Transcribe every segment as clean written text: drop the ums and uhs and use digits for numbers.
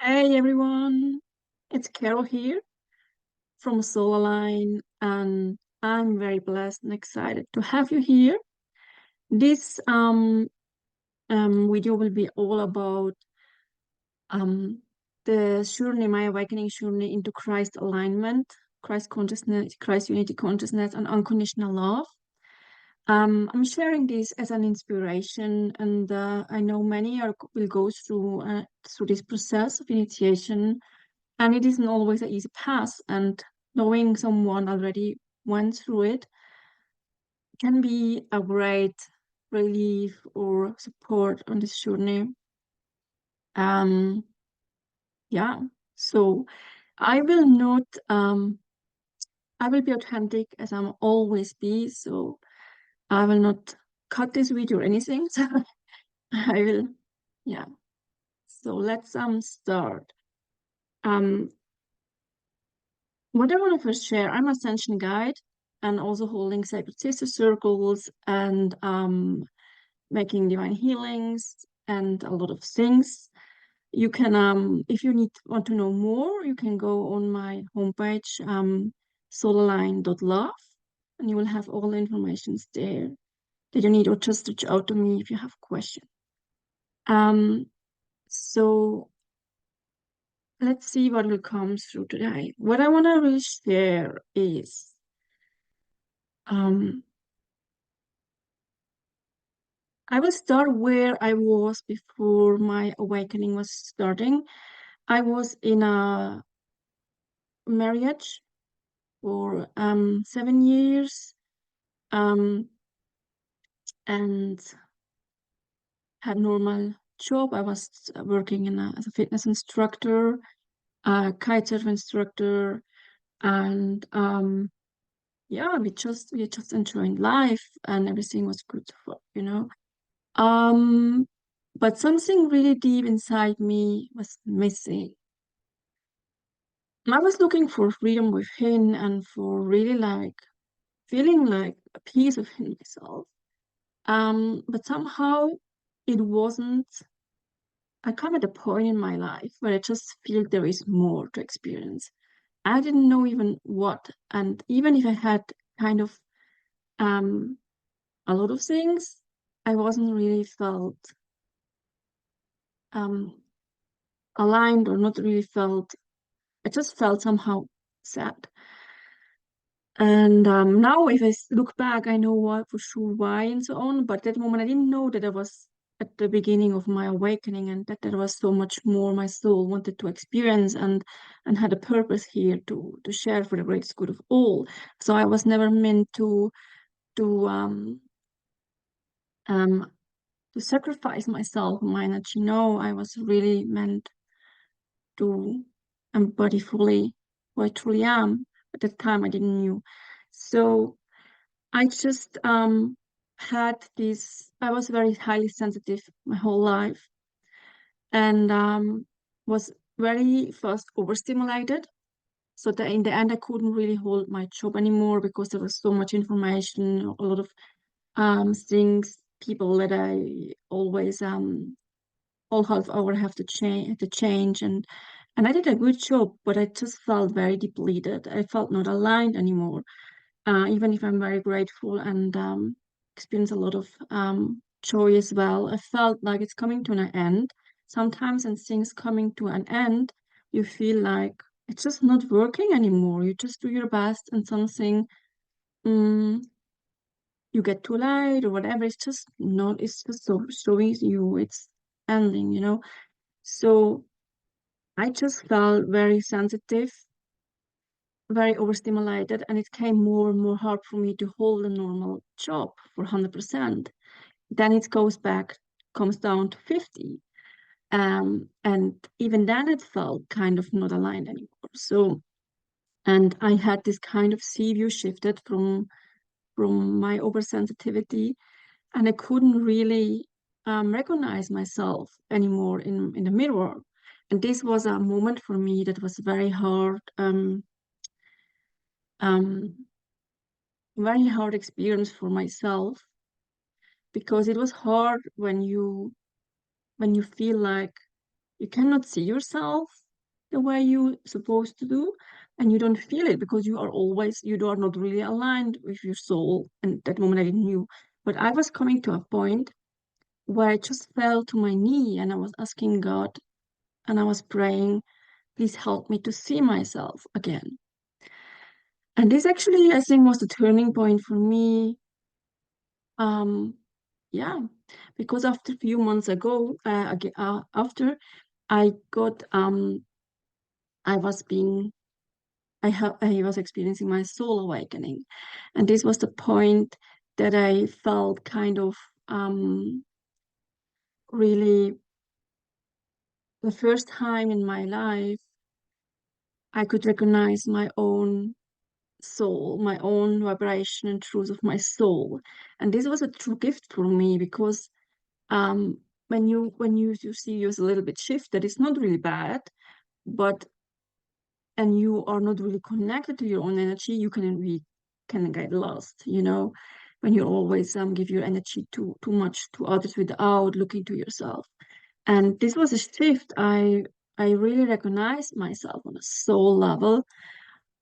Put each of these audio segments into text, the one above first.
Hey everyone, it's Carol here from Soul Align, and I'm very blessed and excited to have you here. This video will be all about um the journey, my awakening journey into Christ alignment, Christ consciousness, Christ unity consciousness, and unconditional love. I'm sharing this as an inspiration, and I know many will go through this process of initiation. And it isn't always an easy path. And knowing someone already went through it can be a great relief or support on this journey. Um, yeah. So I will not I will be authentic as I'm always be. So I will not cut this video or anything. So I will, yeah. So let's start. Um What I want to first share, I'm Ascension Guide and also holding sacred sister circles and making divine healings and a lot of things. You can, if you want to know more, you can go on my homepage, soulalign.love, and you will have all the information there that you need, or just reach out to me if you have a question. So let's see what will come through today. What I want to really share is I will start where I was before my awakening was starting. I was in a marriage for 7 years um, and had normal job. I was working as a fitness instructor, a kitesurf instructor, and yeah, we just enjoying life and everything was good, Um, but something really deep inside me was missing. I was looking for freedom within and for really like feeling like a piece of myself. But somehow it wasn't. I come at a point in my life where I just feel there is more to experience. I didn't know even what, and even if I had kind of um a lot of things, I wasn't really felt um aligned or not really felt. I just felt somehow sad. And now, if I look back, I know what for sure why and so on. But at that moment, I didn't know that I was at the beginning of my awakening, and that there was so much more my soul wanted to experience, and had a purpose here to share for the greatest good of all. So I was never meant to um to sacrifice myself, my energy. No, I was really meant to embody fully who I truly am. At that time, I didn't know. So I just had this, I was very highly sensitive my whole life and was very fast overstimulated. So that in the end, I couldn't really hold my job anymore because there was so much information, a lot of things, people that I always all half hour have to change and I did a good job, but I just felt very depleted. I felt not aligned anymore. Even if I'm very grateful and experience a lot of joy as well, I felt like it's coming to an end. Sometimes, and things coming to an end, you feel like it's just not working anymore. You just do your best, and something um, you get too late or whatever. It's just not. It's just so showing you it's ending. So I just felt very sensitive, very overstimulated, and it came more and more hard for me to hold a normal job for 100%. Then it comes down to 50. And even then it felt kind of not aligned anymore. So, and I had this kind of sea view shifted from my oversensitivity, and I couldn't really recognize myself anymore in the mirror. And this was a moment for me that was um, very hard experience for myself because it was hard when you feel like you cannot see yourself the way you're supposed to do, and you don't feel it because you are not really aligned with your soul. And at that moment I didn't knew, but I was coming to a point where I just fell to my knee and I was asking God and I was praying, please help me to see myself again. And this actually, I think, was the turning point for me. Um, yeah, because after a few months ago, after I got, I was being, I was experiencing my soul awakening, and this was the point that I felt kind of, really the first time in my life I could recognize my own soul, my own vibration and truth of my soul. And this was a true gift for me because when you see you as a little bit shifted, it's not really bad, but and you are not really connected to your own energy, you can get lost, when you always give your energy too much to others without looking to yourself. And this was a shift. I really recognized myself on a soul level,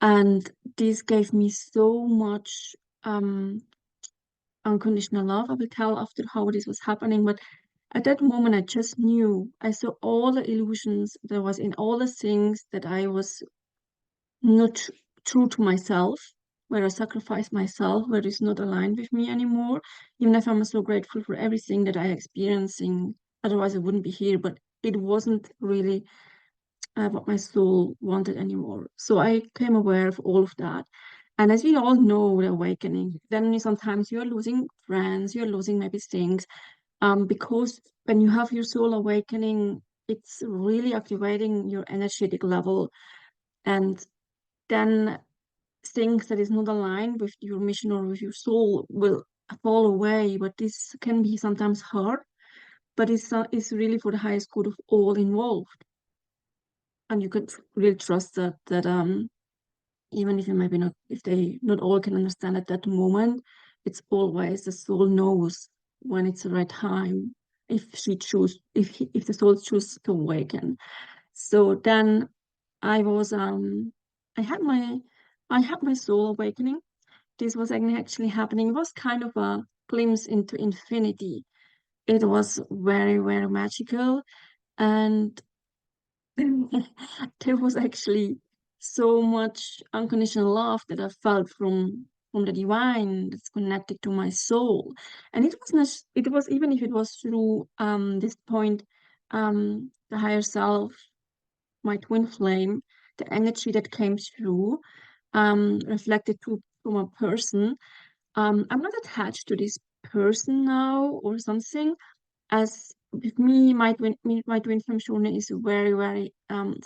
and this gave me so much unconditional love. I will tell after how this was happening, but at that moment, I just knew. I saw all the illusions that was in all the things that I was not true to myself, where I sacrificed myself, where it's not aligned with me anymore. Even if I'm so grateful for everything that I experiencing, otherwise I wouldn't be here. But it wasn't really what my soul wanted anymore. So I became aware of all of that. And as we all know, the awakening, then sometimes you're losing friends, you're losing maybe things, because when you have your soul awakening, it's really activating your energetic level, and then things that is not aligned with your mission or with your soul will fall away. But this can be sometimes hard, but it's really for the highest good of all involved. And you could really trust that even if you maybe not, if they not all can understand at that moment, it's always the soul knows when it's the right time, if the soul chooses to awaken. So then I was I had my I had my soul awakening. This was actually happening. It was kind of a glimpse into infinity. It was very, very magical, and there was actually so much unconditional love that I felt from the divine that's connected to my soul. And it was not, it was, even if it was through this point, the higher self, my twin flame, the energy that came through, reflected from a person. I'm not attached to this person now or something. As with me, my twin flame journey is very, very um,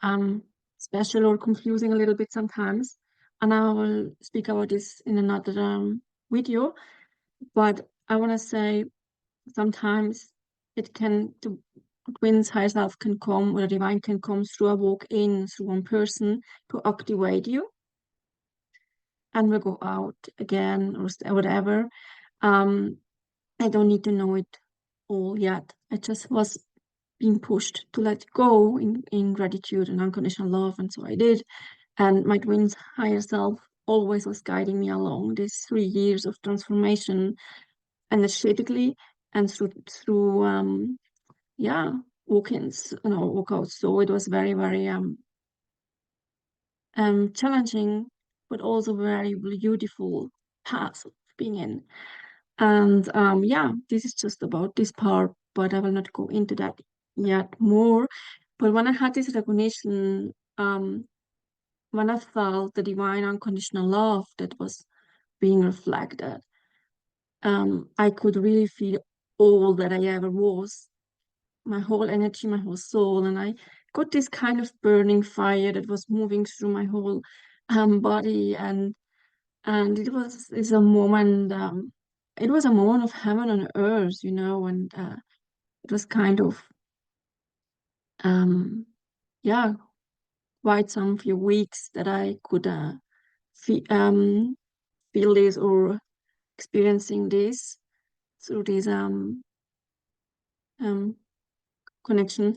um, special or confusing a little bit sometimes. And I will speak about this in another video. But I want to say sometimes the twin's higher self can come, or the divine can come through a walk in, through one person to activate you, and will go out again or whatever. Um, I don't need to know it all yet. I just was being pushed to let go in gratitude and unconditional love, and so I did. And my twin's higher self always was guiding me along these 3 years of transformation energetically and through yeah, walk-ins, walkouts. So it was very, very challenging, but also very beautiful path of being in. And yeah, this is just about this part, but I will not go into that yet more. But when I had this recognition, when I felt the divine unconditional love that was being reflected, I could really feel all that I ever was, my whole energy, my whole soul, and I got this kind of burning fire that was moving through my whole body, and it's a moment. It was a moment of heaven on earth, and it was kind of um, yeah, quite some few weeks that I could feel this or experiencing this through this connection.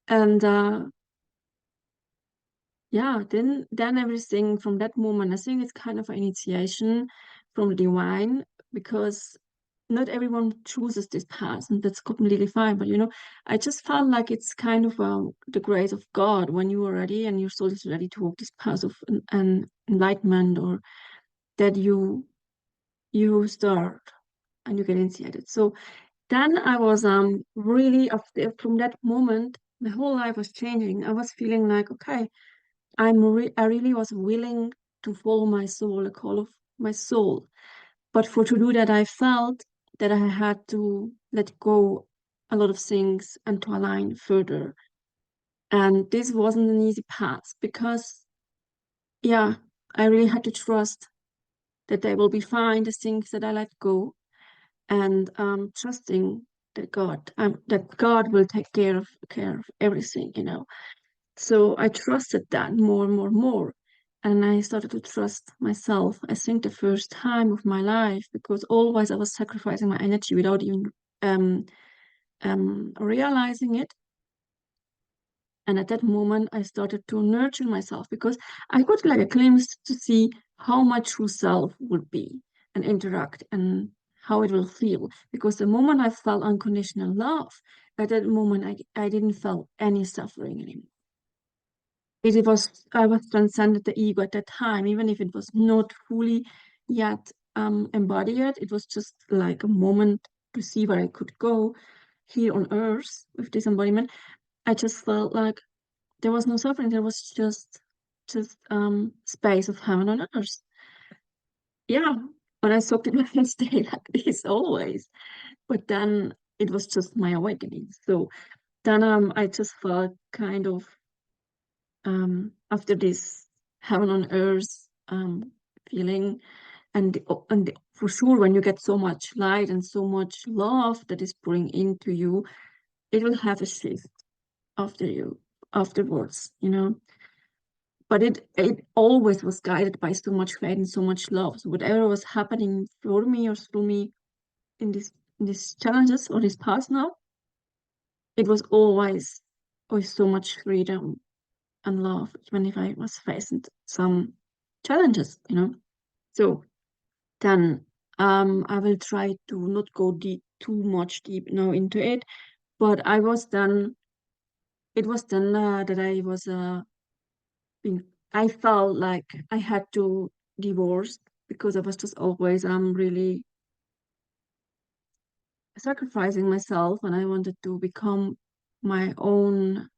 And yeah, then everything from that moment, I think it's kind of an initiation from the divine, because not everyone chooses this path, and that's completely fine. But I just felt like it's kind of the grace of God when you are ready and your soul is ready to walk this path of an enlightenment, or that you start and you get initiated. So then I was really, after from that moment, my whole life was changing. I was feeling like, okay, I really was willing to follow my soul, the call of my soul. But for to do that, I felt that I had to let go a lot of things and to align further. And this wasn't an easy path because, yeah, I really had to trust that they will be fine, the things that I let go, and trusting that God will take care of everything. So I trusted that more and more and more. And I started to trust myself, I think the first time of my life, because always I was sacrificing my energy without even um, realizing it. And at that moment, I started to nurture myself because I got like a glimpse to see how my true self would be and interact and how it will feel. Because the moment I felt unconditional love, at that moment, I didn't feel any suffering anymore. I was transcended the ego at that time, even if it was not fully yet embodied. It was just like a moment to see where I could go here on earth with this embodiment. I just felt like there was no suffering. There was just space of heaven on earth. Yeah, but I thought it would stay like this always. But then it was just my awakening. So then I just felt kind of after this heaven on earth feeling, and for sure when you get so much light and so much love that is pouring into you, it will have a shift afterwards. But it always was guided by so much faith and so much love. So whatever was happening for me or through me in these challenges or this past now, it was always with so much freedom and love, even if I was facing some challenges. So then I will try to not go too much deep now into it. But it was then that being, I felt like I had to divorce because I was just always really sacrificing myself, and I wanted to become my own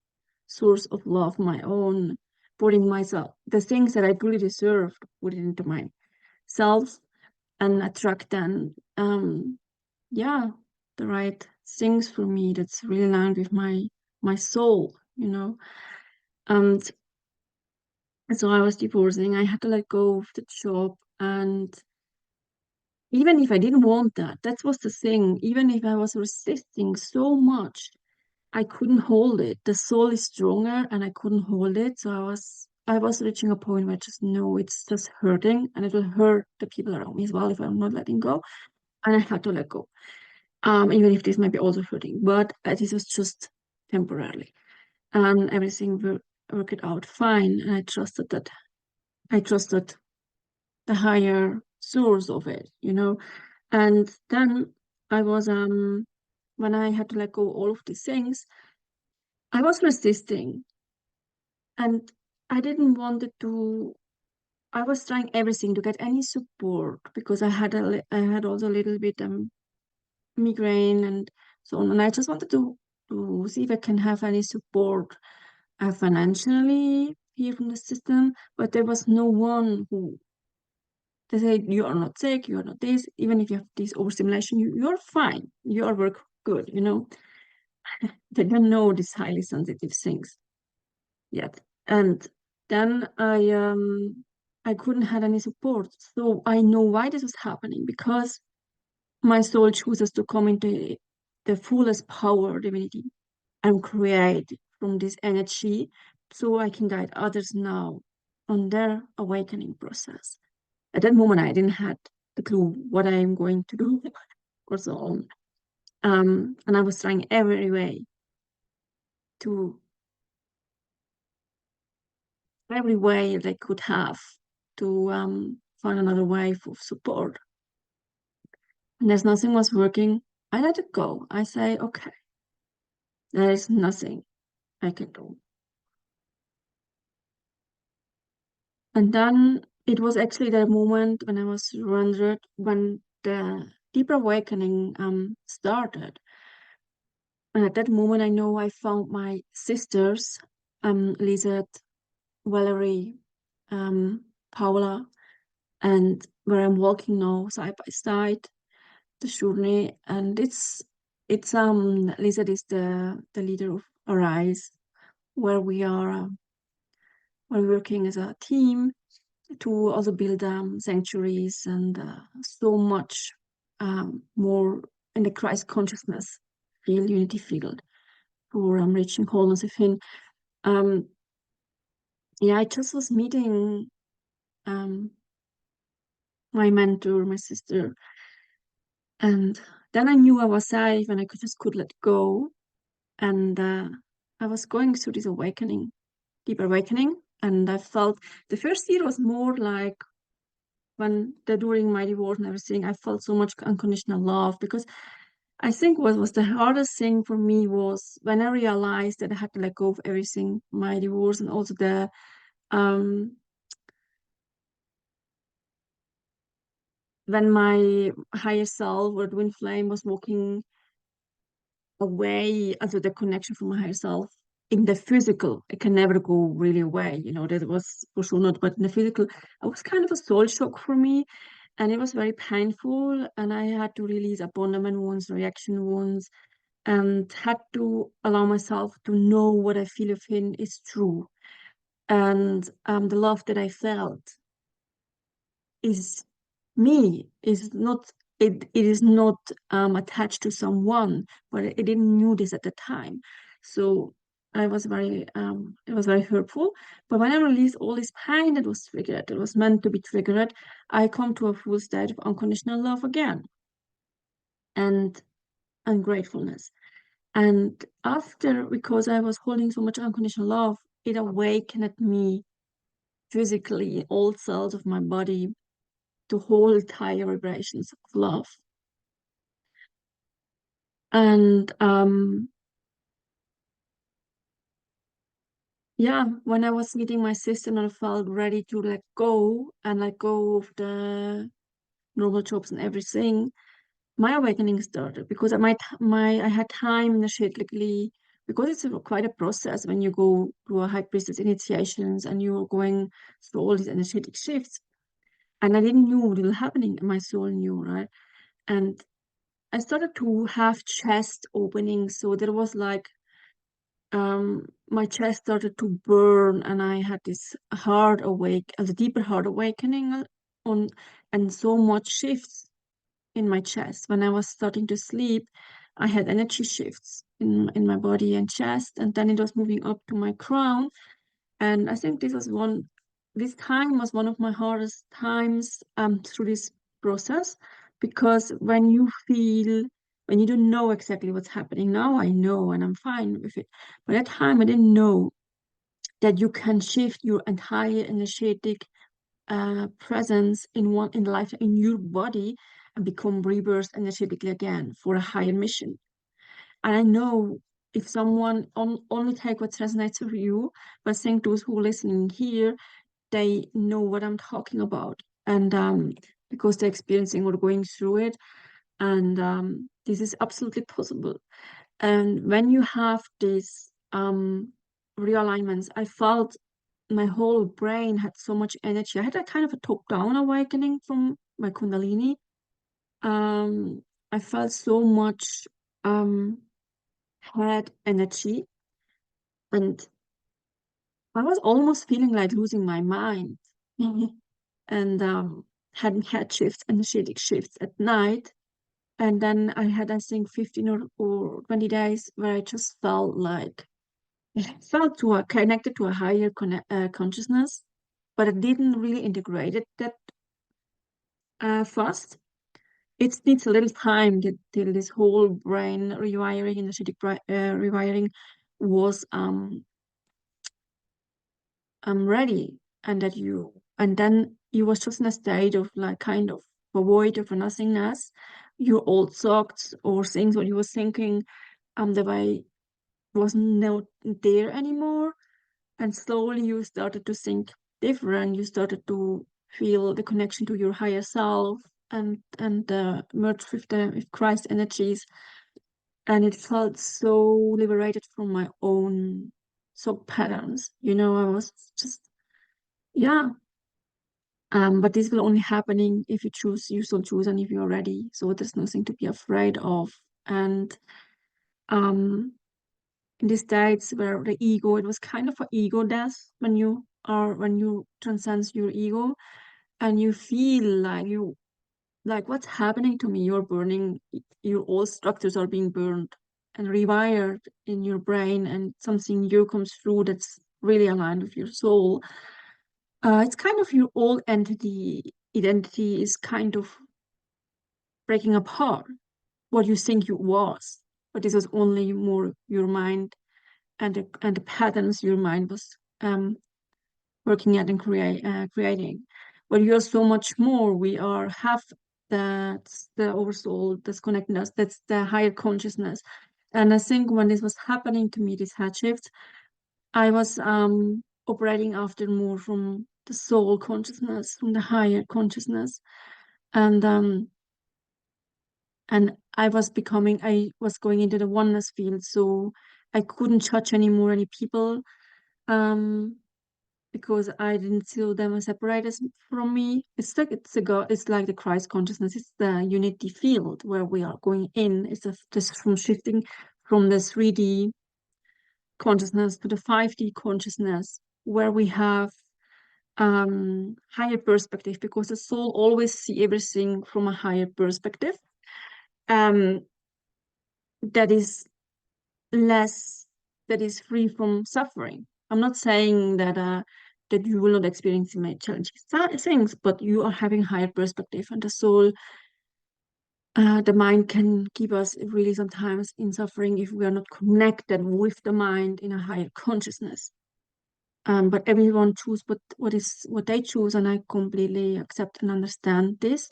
source of love, my own putting myself, the things that I truly deserve, put it into myself and attract then yeah, the right things for me that's really aligned with my soul. And so I was divorcing. I had to let go of the job, and even if I didn't want that was the thing. Even if I was resisting so much, I couldn't hold it. The soul is stronger, and I couldn't hold it. So I was reaching a point where I just know it's just hurting, and it will hurt the people around me as well if I'm not letting go. And I had to let go. Even if this might be also hurting, but this was just temporarily, and everything will work it out fine. And I trusted the higher source of it. And then I was when I had to let go all of these things, I was resisting, and I didn't want it to. I was trying everything to get any support because I had also a little bit migraine and so on. And I just wanted to see if I can have any support financially here from the system. But there was no one who they said you are not sick, you are not this. Even if you have this overstimulation, you're fine. You are work good. They don't know these highly sensitive things yet. And then I couldn't have any support. So I know why this was happening because my soul chooses to come into the fullest power divinity and create from this energy so I can guide others now on their awakening process. At that moment, I didn't have the clue what I am going to do or so on. And I was trying every way to every way they could have to find another way of support. And as nothing was working, I let it go. I say, okay, there is nothing I can do. And then it was actually the moment when I was 100, when the deeper awakening started. And at that moment, I know I found my sisters, Lizete, Valerie, Paula, and where I'm walking now side by side the journey. And it's Lizette is the leader of Arise, where we are we're working as a team to also build sanctuaries and so much more in the Christ consciousness field, unity field, for reaching wholeness within. Um, yeah, I just was meeting um, my mentor, my sister, and then I knew I was safe and I could let go. And I was going through this awakening, deep awakening, and I felt the first year was more like when during my divorce and everything, I felt so much unconditional love, because I think what was the hardest thing for me was when I realized that I had to let go of everything, my divorce, and also the um when my higher self or twin flame was walking away, also the connection from my higher self in the physical, it can never go really away, that was for sure not, but in the physical, it was kind of a soul shock for me. And it was very painful, and I had to release abandonment wounds, reaction wounds, and had to allow myself to know what I feel within is true. And the love that I felt is me, is not it is not attached to someone, but I didn't knew this at the time. So I was very it was very hurtful. But when I released all this pain that was triggered, that was meant to be triggered, I come to a full state of unconditional love again, and ungratefulness. And after, because I was holding so much unconditional love, it awakened me physically, all cells of my body, to hold higher vibrations of love. And yeah, when I was meeting my sister and I felt ready to let go of the normal jobs and everything, my awakening started, because I had time energetically, because it's quite a process when you go to a high priestess initiations and you're going through all these energetic shifts. And I didn't know what was happening. My soul knew, right? And I started to have chest openings. So there was like my chest started to burn, and I had this a deeper heart awakening on, and so much shifts in my chest. When I was starting to sleep, I had energy shifts in my body and chest, and then it was moving up to my crown. And I think this time was one of my hardest times through this process, because when you don't know exactly what's happening, now I know and I'm fine with it. But at that time, I didn't know that you can shift your entire energetic presence in life, in your body, and become rebirth energetically again for a higher mission. And I know if someone only take what resonates with you, but I think those who are listening here, they know what I'm talking about. And because they're experiencing or going through it. And this is absolutely possible. And when you have these realignments, I felt my whole brain had so much energy. I had a kind of a top-down awakening from my Kundalini. Um, I felt so much head energy, and I was almost feeling like losing my mind. And had head shifts, energetic shifts at night. And then I had, I think, 15 or 20 days where I just felt like felt connected to a higher consciousness, but I didn't really integrate it that fast. It needs a little time till this whole brain rewiring, energetic rewiring was ready, and then you was just in a state of like kind of a void of a nothingness. Your old thoughts or things what you was thinking the way wasn't not there anymore, and slowly you started to think different. You started to feel the connection to your higher self, and merge with the with Christ energies, and it felt so liberated from my own thought patterns. I was just, yeah. But this will only happening if you still choose, and if you're ready. So there's nothing to be afraid of. And um, in these states where the ego, it was kind of an ego death when you transcend your ego, and you feel like what's happening to me? You're burning, your old structures are being burned and rewired in your brain, and something new comes through that's really aligned with your soul. It's kind of your old identity is kind of breaking apart what you think you was, but this was only more your mind and the patterns your mind was working at and creating. But you're so much more. We are half that's the oversoul that's connecting us. That's the higher consciousness. And I think when this was happening to me, this head shift, I was operating after more from the soul consciousness, from the higher consciousness, and um, and I was going into the oneness field, so I couldn't judge anymore any people, um, because I didn't see them as separated from me. It's a God, it's like the Christ consciousness. It's the unity field where we are going in. It's just from shifting from the 3D consciousness to the 5D consciousness, where we have higher perspective, because the soul always see everything from a higher perspective. Um, that is less, that is free from suffering. I'm not saying that you will not experience many challenging things, but you are having higher perspective, and the soul, the mind can keep us really sometimes in suffering if we are not connected with the mind in a higher consciousness. But everyone choose what they choose, and I completely accept and understand this.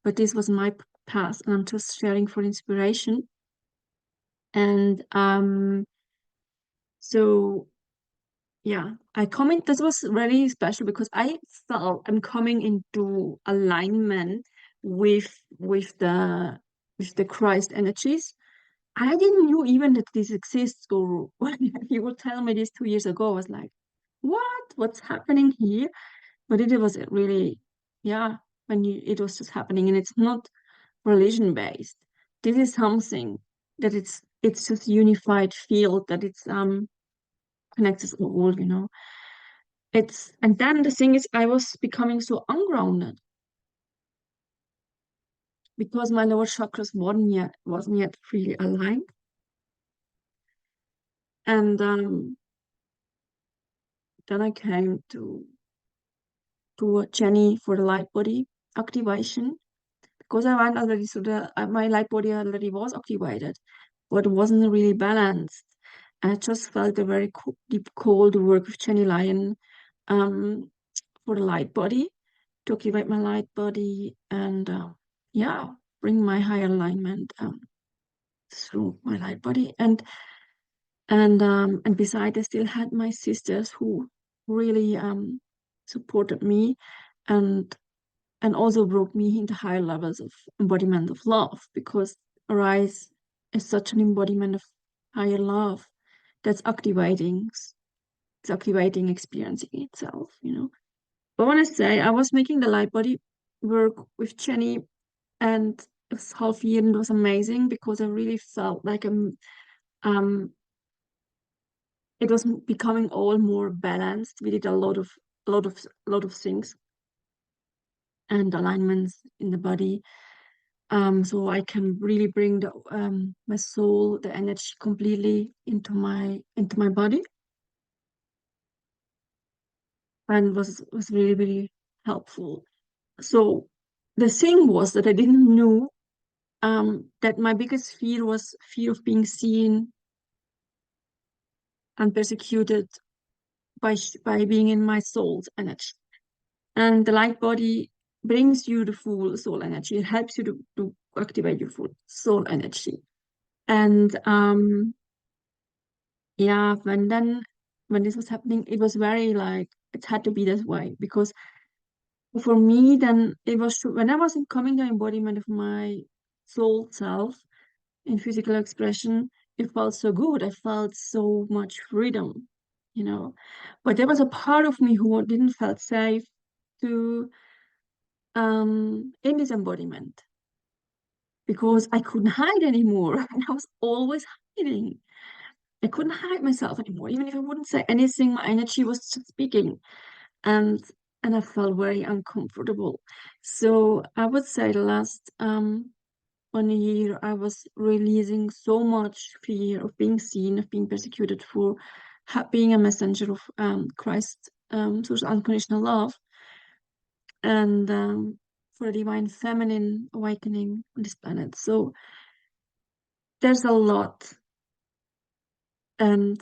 But this was my path, and I'm just sharing for inspiration. And so yeah, this was really special because I felt I'm coming into alignment with with the with the Christ energies. I didn't know even that this exists, or when you would tell me this 2 years ago, I was like, what? What's happening here? But it was really, yeah, it was just happening, and it's not religion based. This is something that it's just unified field that it's connects us all. And then the thing is, I was becoming so ungrounded because my lower chakras wasn't yet really aligned. And then I came to Jenny for the light body activation, because I went already, so my light body already was activated, but it wasn't really balanced. I just felt a very deep call to work with Jenny Lion um, for the light body, to activate my light body, and yeah, bring my higher alignment through my light body. And beside, I still had my sisters who really supported me, and and also brought me into higher levels of embodiment of love, because Arise is such an embodiment of higher love that's activating. It's activating, experiencing itself. But when I say I was making the light body work with Jenny, and it was half year, and it was amazing because I really felt like um it was becoming all more balanced. We did a lot of things and alignments in the body. So I can really bring the my soul, the energy completely into my body, and was really, really helpful. So the thing was that I didn't know that my biggest fear was fear of being seen and persecuted by being in my soul's energy. And the light body brings you the full soul energy. It helps you to activate your full soul energy. And yeah, when this was happening, it was very like it had to be this way because for me, then it was when I was coming the embodiment of my soul self in physical expression, it felt so good. I felt so much freedom, you know. But there was a part of me who didn't feel safe to in this embodiment because I couldn't hide anymore. And I was always hiding. I couldn't hide myself anymore. Even if I wouldn't say anything, my energy was just speaking. And I felt very uncomfortable. So I would say the last 1 year I was releasing so much fear of being seen, of being persecuted for being a messenger of Christ, source unconditional love, and for a divine feminine awakening on this planet. So there's a lot. And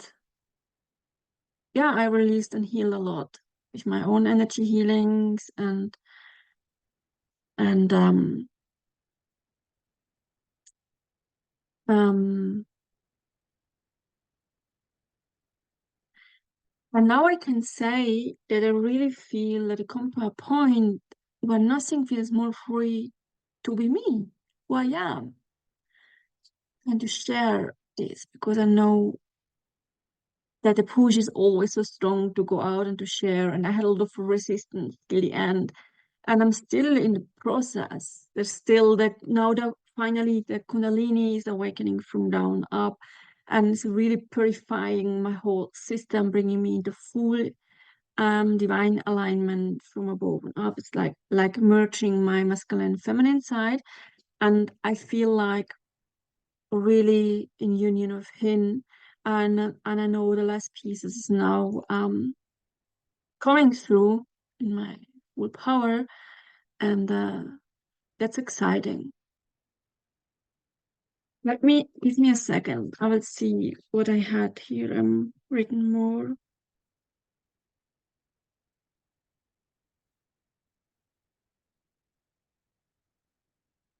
yeah, I released and healed a lot with my own energy healings and um and now I can say that I really feel that I come to a point where nothing feels more free to be me, who I am, and to share this because I know that the push is always so strong to go out and to share. And I had a lot of resistance till the end. And I'm still in the process. There's still that now that finally the Kundalini is awakening from down up and it's really purifying my whole system, bringing me into full divine alignment from above and up. It's like merging my masculine feminine side. And I feel like really in union with him. And I know the last pieces is now coming through in my full power, and that's exciting. Let me give me a second. I will see what I had here. I'm written more.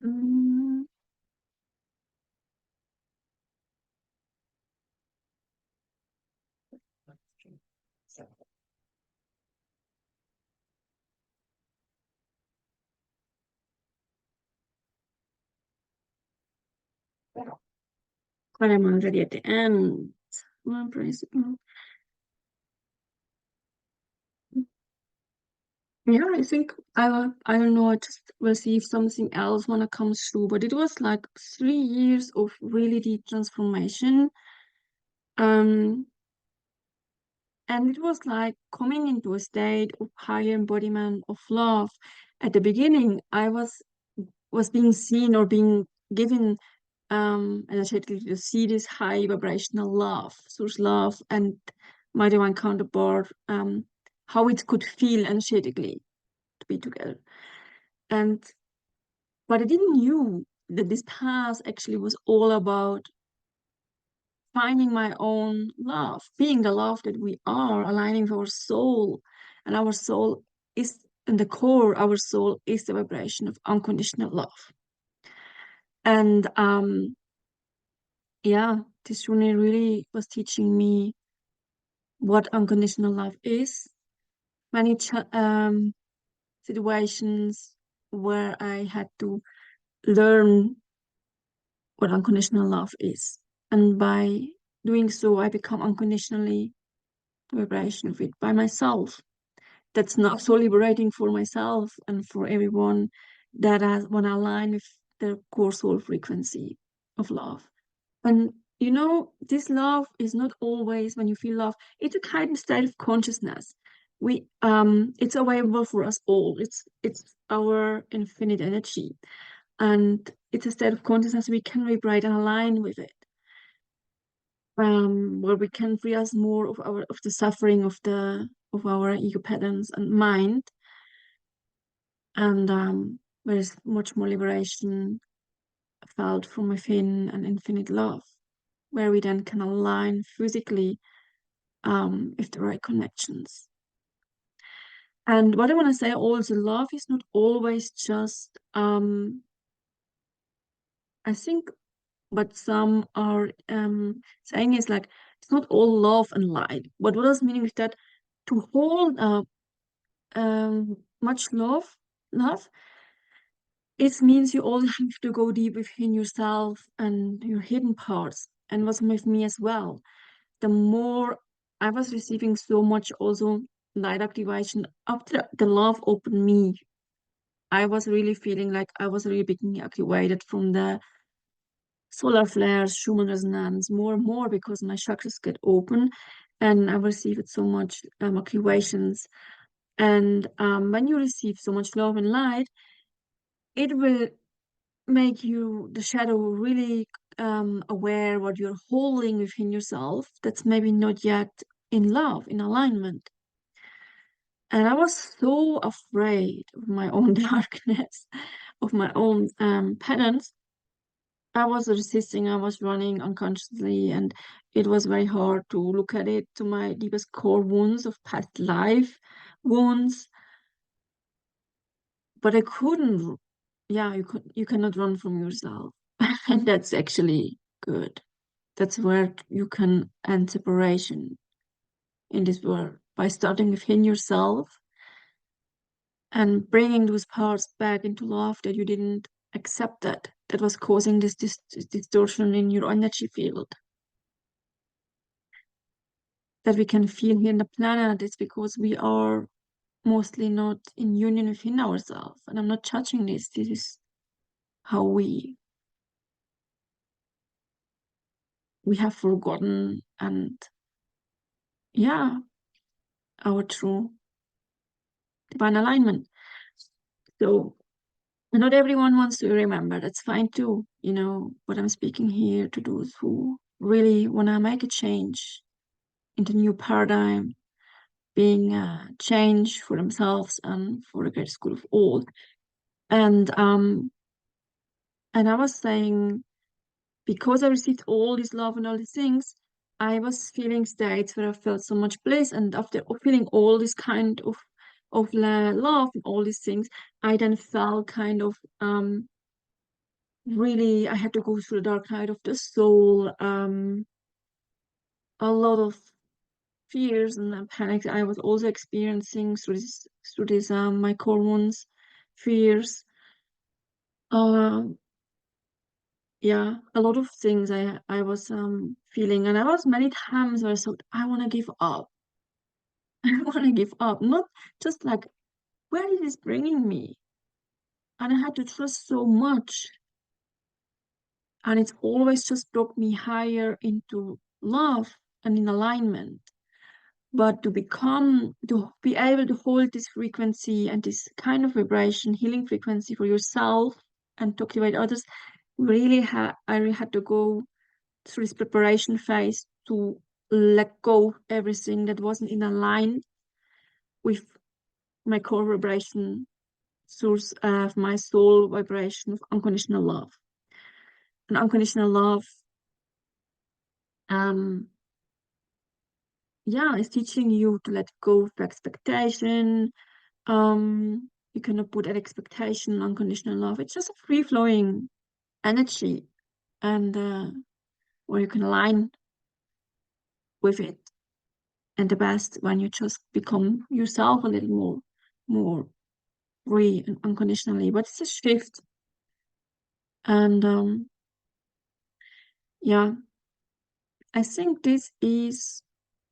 Mm, but I'm already at the end. One principle. Yeah, I think I don't know. I just will see if something else wanna come through. But it was like 3 years of really deep transformation. Um, and it was like coming into a state of higher embodiment of love. At the beginning, I was being seen or being given energetically to see this high vibrational love, source love, and my divine counterpart, how it could feel energetically to be together. And but I didn't knew that this path actually was all about finding my own love, being the love that we are, aligning with our soul. And our soul is, in the core, our soul is the vibration of unconditional love. And yeah, this really was teaching me what unconditional love is. Many situations where I had to learn what unconditional love is. And by doing so, I become unconditionally the vibration of it by myself. That's not so liberating for myself and for everyone that I want to align with the core soul frequency of love. And this love is not always when you feel love, it's a kind of state of consciousness. It's available for us all. It's our infinite energy. And it's a state of consciousness we can vibrate and align with it. Where we can free us more of the suffering of our ego patterns and mind, and there is much more liberation felt from within and infinite love, where we then can align physically with the right connections. And what I want to say also, love is not always just, I think what some are saying is like, it's not all love and light. But what I was meaning with that, to hold much love, it means you all have to go deep within yourself and your hidden parts. And was with me as well. The more I was receiving so much also light activation after the love opened me, I was really feeling like I was really being activated from the solar flares, Schumann resonance, more and more because my chakras get open and I received so much activations. And when you receive so much love and light, it will make you, the shadow, really aware what you're holding within yourself that's maybe not yet in love, in alignment. And I was so afraid of my own darkness, of my own patterns. I was resisting, I was running unconsciously, and it was very hard to look at it, to my deepest core wounds of past life wounds. But I couldn't, yeah, you cannot run from yourself. And that's actually good. That's where you can end separation in this world by starting within yourself and bringing those parts back into love that you didn't accept, that was causing this distortion in your energy field that we can feel here in the planet. It's because we are mostly not in union within ourselves. And I'm not judging this. This is how we have forgotten, and yeah, our true divine alignment. So not everyone wants to remember. That's fine too. You know, but I'm speaking here to those who really want to make a change into new paradigm, being a change for themselves and for the greater good of all. And I was saying, because I received all this love and all these things, I was feeling states where I felt so much bliss. And after feeling all this kind of love and all these things, I then felt kind of really, I had to go through the dark night of the soul, a lot of fears and panic I was also experiencing through this my core wounds, fears. Um, yeah, a lot of things I was feeling, and I was many times where I thought I want to give up. I want to give up, not just like where is this bringing me, and I had to trust so much, and it's always just brought me higher into love and in alignment. But to be able to hold this frequency and this kind of vibration, healing frequency for yourself and to activate others, I really had to go through this preparation phase to let go of everything that wasn't in line with my core vibration, source of my soul vibration of unconditional love. And unconditional love, um, yeah, is teaching you to let go of expectation. You cannot put an expectation on unconditional love. It's just a free-flowing energy, and where you can align with it. And the best when you just become yourself a little more free and unconditionally. But it's a shift. And yeah, I think this is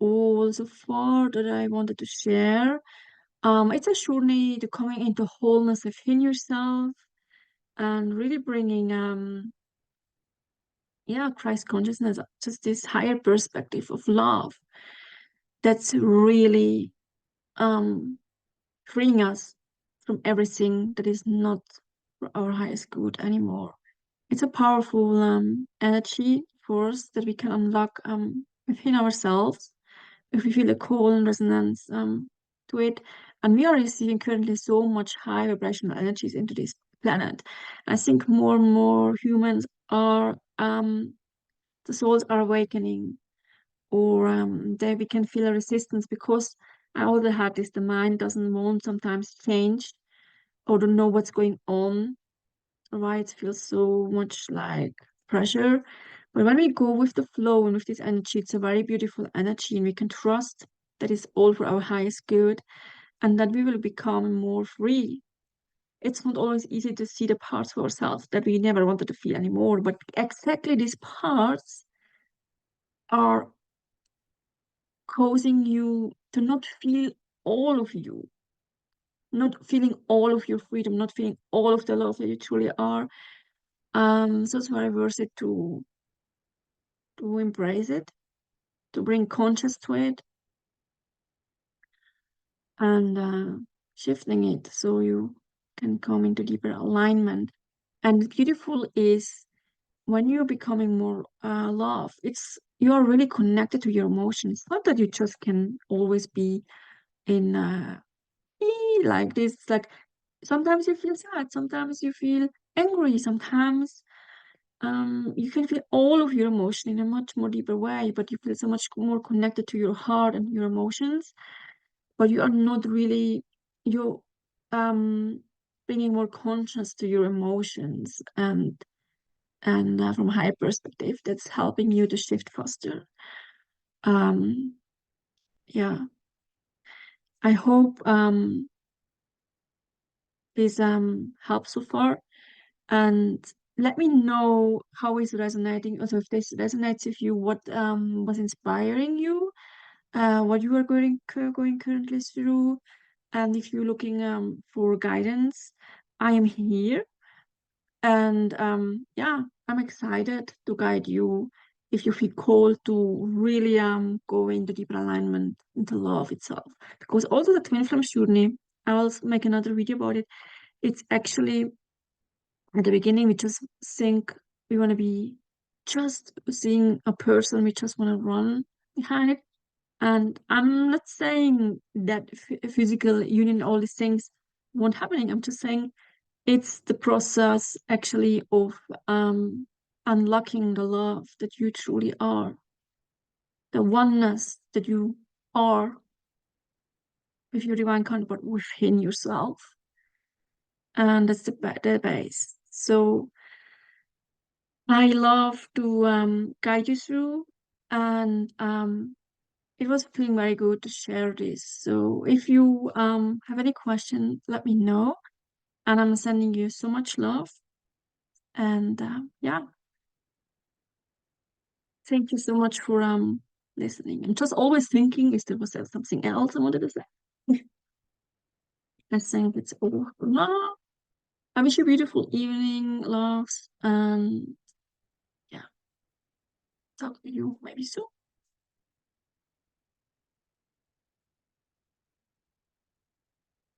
all so far that I wanted to share. It's a journey to coming into wholeness within yourself and really bringing yeah, Christ consciousness, just this higher perspective of love that's really um freeing us from everything that is not for our highest good anymore. It's a powerful energy force that we can unlock within ourselves if we feel a call and resonance to it. And we are receiving currently so much high vibrational energies into this planet. I think more and more humans are, the souls are awakening or that we can feel a resistance, because I also had this, the mind doesn't want sometimes change or don't know what's going on, right? It feels so much like pressure. But when we go with the flow and with this energy, it's a very beautiful energy, and we can trust that it's all for our highest good and that we will become more free. It's not always easy to see the parts of ourselves that we never wanted to feel anymore, but exactly these parts are causing you to not feel all of you, not feeling all of your freedom, not feeling all of the love that you truly are. So it's very worth it to embrace it, to bring conscious to it, and shifting it so you can come into deeper alignment. And beautiful is when you're becoming more love, it's you're really connected to your emotions. Not that you just can always be in like this, like sometimes you feel sad, sometimes you feel angry, sometimes you can feel all of your emotion in a much more deeper way, but you feel so much more connected to your heart and your emotions, but you are not really, you're bringing more conscious to your emotions, and from a higher perspective, that's helping you to shift faster. Um, yeah, I hope this helps so far, and let me know how is resonating. Also, if this resonates with you, what was inspiring you, what you are going currently through, and if you're looking for guidance, I am here. And yeah, I'm excited to guide you if you feel called to really go into deeper alignment into love itself. Because also the twin flame journey, I'll make another video about it. It's actually at the beginning we just think we want to be just seeing a person, we just want to run behind it. And I'm not saying that physical union, all these things won't happening. I'm just saying it's the process actually of unlocking the love that you truly are, the oneness that you are with your divine counterpart within yourself. And that's the base. So I love to guide you through, and it was feeling very good to share this. So if you have any questions, let me know. And I'm sending you so much love. And yeah, thank you so much for listening. I'm just always thinking if there was something else I wanted to say. I think it's all for now. I wish you a beautiful evening, loves, and yeah, talk to you maybe soon.